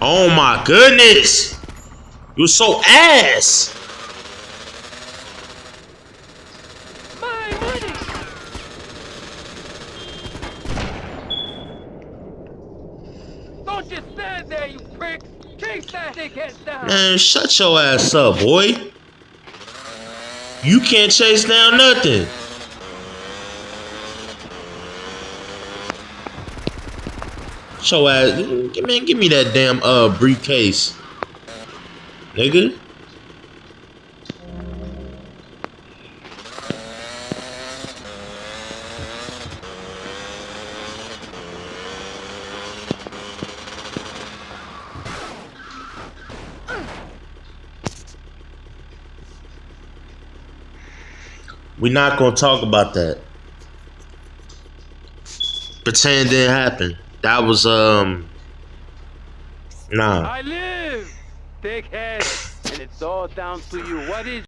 Oh my goodness! You're so ass! My money! Don't just stand there, you pricks! Chase that dickhead down! Man, shut your ass up, boy. You can't chase down nothing. Show ass, man, give me that damn briefcase, nigga. We're not gonna talk about that. Pretend it didn't happen. That was nah. I live, dickhead, and it's all down to you. What is